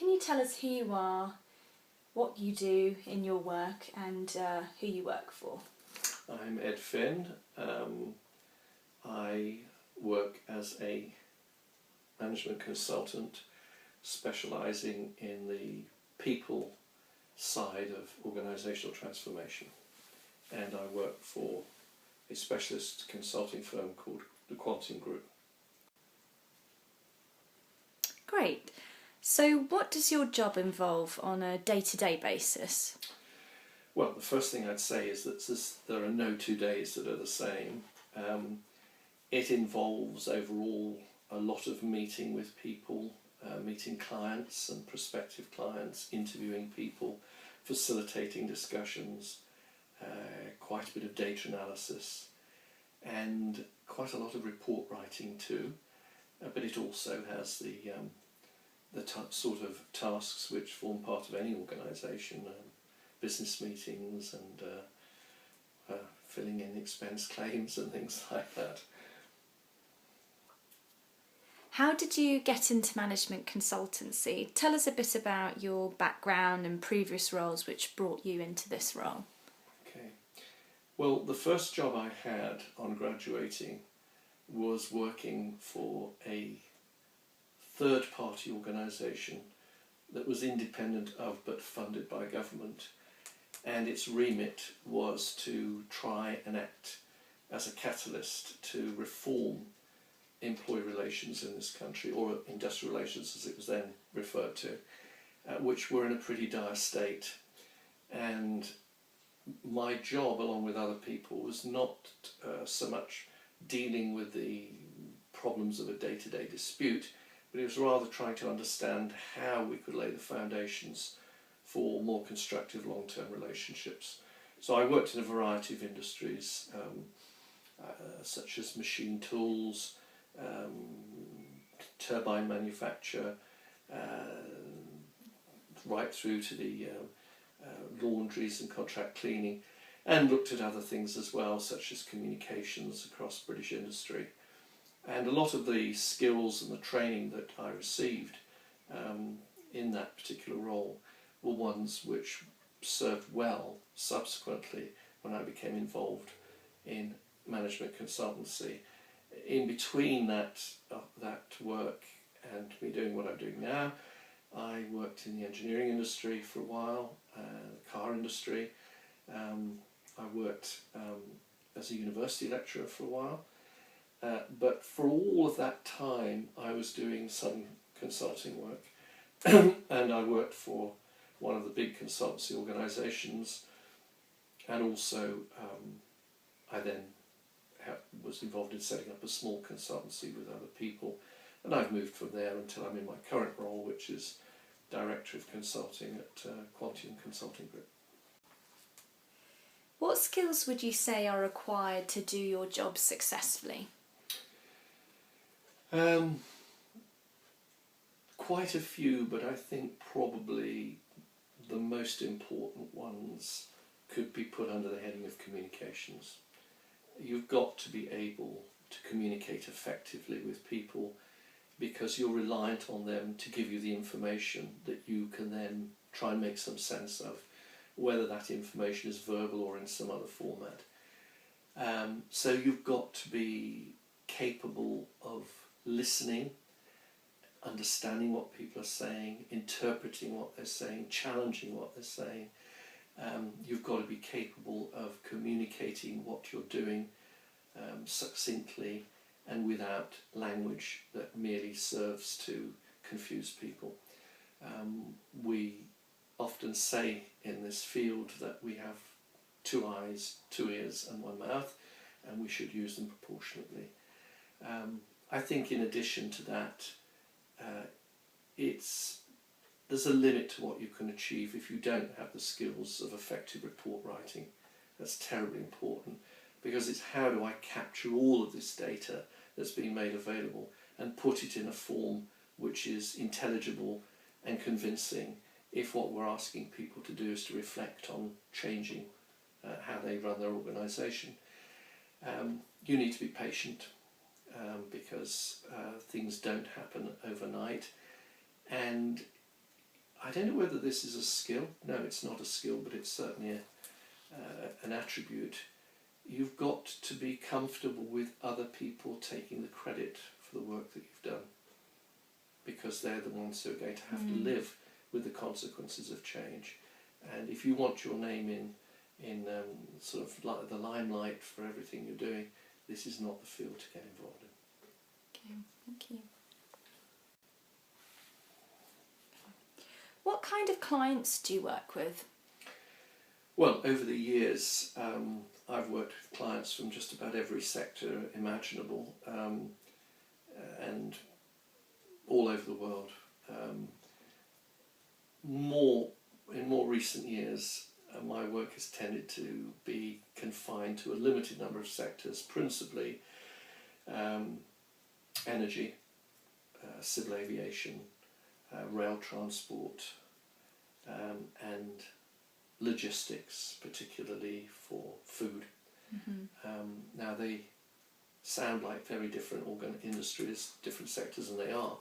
Can you tell us who you are, what you do in your work, and who you work for? I'm Ed Finn. I work as a management consultant specialising in the people side of organisational transformation, and I work for a specialist consulting firm called the Quantium Group. Great. So what does your job involve on a day-to-day basis? Well, the first thing I'd say is that there are no 2 days that are the same. It involves overall a lot of meeting with people, meeting clients and prospective clients, interviewing people, facilitating discussions, quite a bit of data analysis, and quite a lot of report writing too. But it also has the sort of tasks which form part of any organisation, business meetings and filling in expense claims and things like that. How did you get into management consultancy? Tell us a bit about your background and previous roles which brought you into this role. Okay. Well, the first job I had on graduating was working for a third-party organisation that was independent of but funded by government, and its remit was to try and act as a catalyst to reform employee relations in this country, or industrial relations as it was then referred to, which were in a pretty dire state. And my job, along with other people, was not so much dealing with the problems of a day-to-day dispute, but it was rather trying to understand how we could lay the foundations for more constructive long-term relationships. So I worked in a variety of industries, such as machine tools, turbine manufacture, right through to the laundries and contract cleaning, and looked at other things as well, such as communications across British industry. And a lot of the skills and the training that I received in that particular role were ones which served well subsequently when I became involved in management consultancy. In between that work and me doing what I'm doing now, I worked in the engineering industry for a while, the car industry. I worked as a university lecturer for a while. But for all of that time, I was doing some consulting work, and I worked for one of the big consultancy organisations, and also I then was involved in setting up a small consultancy with other people, and I've moved from there until I'm in my current role, which is Director of Consulting at Quantium Consulting Group. What skills would you say are required to do your job successfully? Quite a few, but I think probably the most important ones could be put under the heading of communications. You've got to be able to communicate effectively with people, because you're reliant on them to give you the information that you can then try and make some sense of, whether that information is verbal or in some other format. So you've got to be capable of listening, understanding what people are saying, interpreting what they're saying, challenging what they're saying. You've got to be capable of communicating what you're doing succinctly and without language that merely serves to confuse people. We often say in this field that we have 2 eyes, 2 ears and 1 mouth, and we should use them proportionately. I think in addition to that, there's a limit to what you can achieve if you don't have the skills of effective report writing. That's terribly important, because it's how do I capture all of this data that's being made available and put it in a form which is intelligible and convincing, if what we're asking people to do is to reflect on changing how they run their organisation. You need to be patient, because things don't happen overnight, and I don't know whether this is a skill. No, it's not a skill, but it's certainly an attribute. You've got to be comfortable with other people taking the credit for the work that you've done, because they're the ones who are going to have to live with the consequences of change. And if you want your name in sort of like the limelight for everything you're doing, this is not the field to get involved in. Okay, thank you. What kind of clients do you work with? Well, over the years, I've worked with clients from just about every sector imaginable, and all over the world. In more recent years, my work has tended to be confined to a limited number of sectors, principally energy, civil aviation, rail transport, and logistics, particularly for food. Now they sound like very different industries, different sectors, and they are.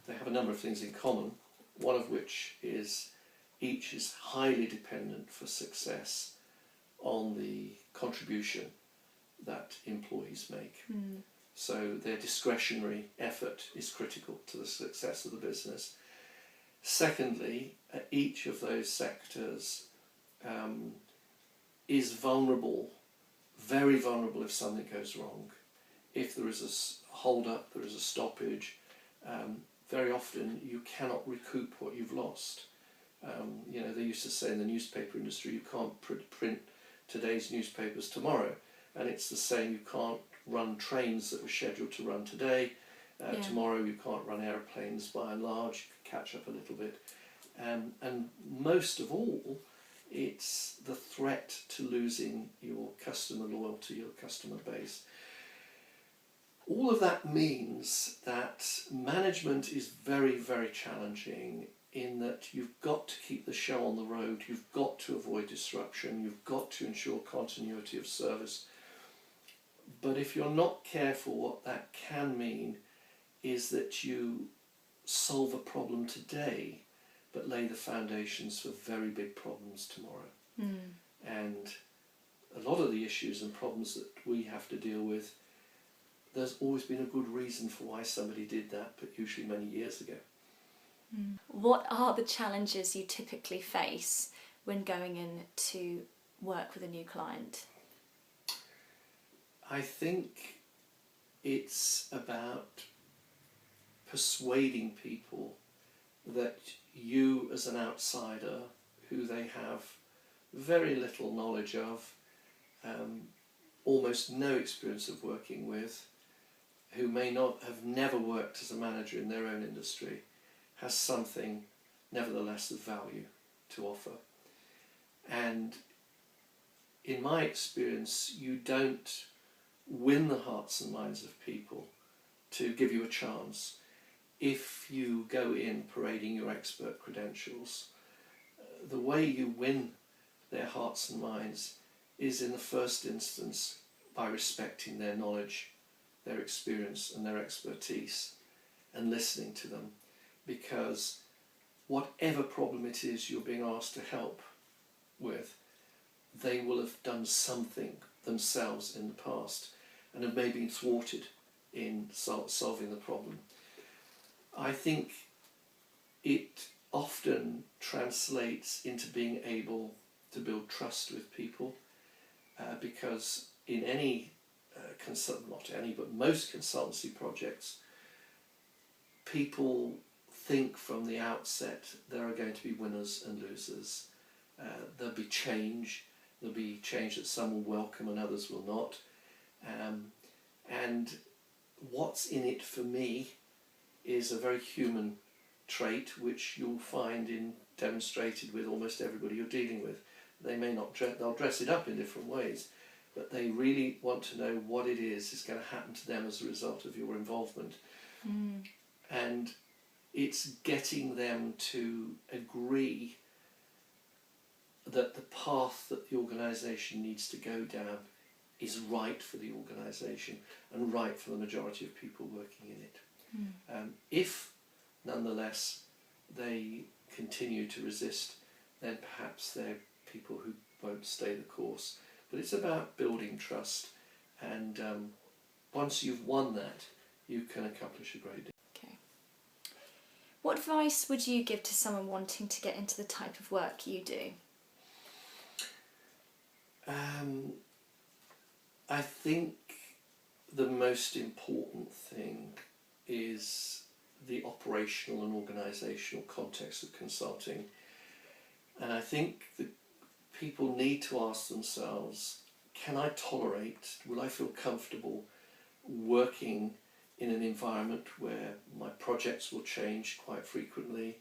They have a number of things in common, one of which is each is highly dependent for success on the contribution that employees make. So their discretionary effort is critical to the success of the business. Secondly, each of those sectors is vulnerable, very vulnerable if something goes wrong. If there is a hold-up, there is a stoppage, very often you cannot recoup what you've lost. They used to say in the newspaper industry, you can't print today's newspapers tomorrow, and it's the same. You can't run trains that were scheduled to run today. Tomorrow you can't run aeroplanes by and large, catch up a little bit. And most of all, it's the threat to losing your customer loyalty, your customer base. All of that means that management is very, very challenging, in that you've got to keep the show on the road, you've got to avoid disruption, you've got to ensure continuity of service. But if you're not careful, what that can mean is that you solve a problem today, but lay the foundations for very big problems tomorrow. And a lot of the issues and problems that we have to deal with, there's always been a good reason for why somebody did that, but usually many years ago. What are the challenges you typically face when going in to work with a new client? I think it's about persuading people that you, as an outsider who they have very little knowledge of, almost no experience of working with, who may not have never worked as a manager in their own industry, has something nevertheless of value to offer. And in my experience, you don't win the hearts and minds of people to give you a chance if you go in parading your expert credentials. The way you win their hearts and minds is, in the first instance, by respecting their knowledge, their experience and their expertise, and listening to them, because whatever problem it is you're being asked to help with, they will have done something themselves in the past and have maybe been thwarted in solving the problem. I think it often translates into being able to build trust with people, because in any not any, but most consultancy projects, people think from the outset there are going to be winners and losers. There'll be change. There'll be change that some will welcome and others will not. And what's in it for me is a very human trait, which you'll find demonstrated with almost everybody you're dealing with. They may not, they'll dress it up in different ways, but they really want to know what it is going to happen to them as a result of your involvement. And it's getting them to agree that the path that the organisation needs to go down is right for the organisation and right for the majority of people working in it. If, nonetheless, they continue to resist, then perhaps they're people who won't stay the course. But it's about building trust, and once you've won that, you can accomplish a great deal. Okay. What advice would you give to someone wanting to get into the type of work you do? I think the most important thing is the operational and organisational context of consulting. And I think that people need to ask themselves, can I tolerate, will I feel comfortable working in an environment where my projects will change quite frequently,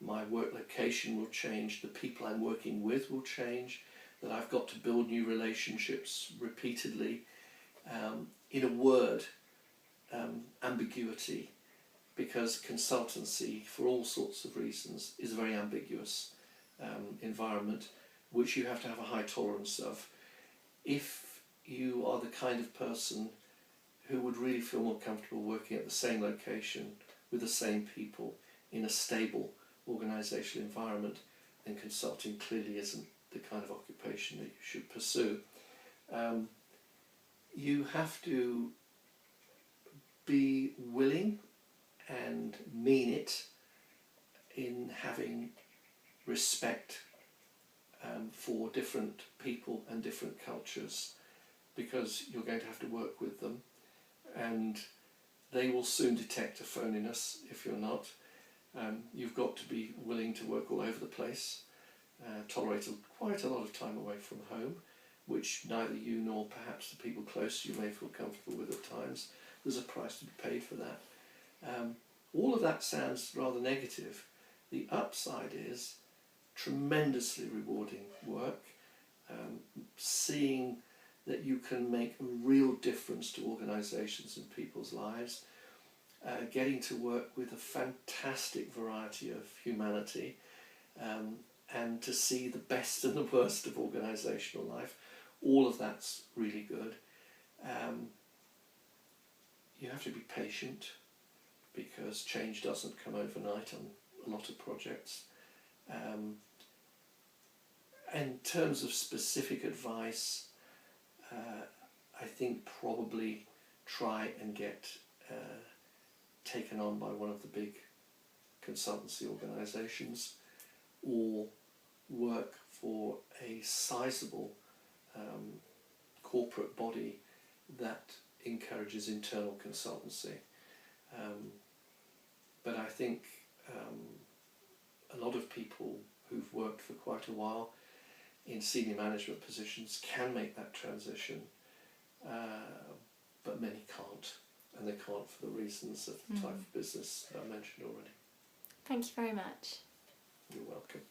my work location will change, the people I'm working with will change, that I've got to build new relationships repeatedly. In a word, ambiguity, because consultancy, for all sorts of reasons, is a very ambiguous environment which you have to have a high tolerance of. If you are the kind of person who would really feel more comfortable working at the same location with the same people in a stable organisational environment, then consulting clearly isn't the kind of occupation that you should pursue. You have to be willing and mean it in having respect for different people and different cultures, because you're going to have to work with them, and they will soon detect a phoniness if you're not. You've got to be willing to work all over the place, tolerate quite a lot of time away from home, which neither you nor perhaps the people close to you may feel comfortable with at times. There's a price to be paid for that. All of that sounds rather negative. The upside is tremendously rewarding work, seeing that you can make a real difference to organisations and people's lives, getting to work with a fantastic variety of humanity, and to see the best and the worst of organisational life. All of that's really good. You have to be patient, because change doesn't come overnight on a lot of projects. In terms of specific advice, I think probably try and get taken on by one of the big consultancy organisations, or work for a sizable corporate body that encourages internal consultancy. But I think a lot of people who've worked for quite a while in senior management positions can make that transition, but many can't, and they can't for the reasons of the type of business that I mentioned already. Thank you very much. You're welcome.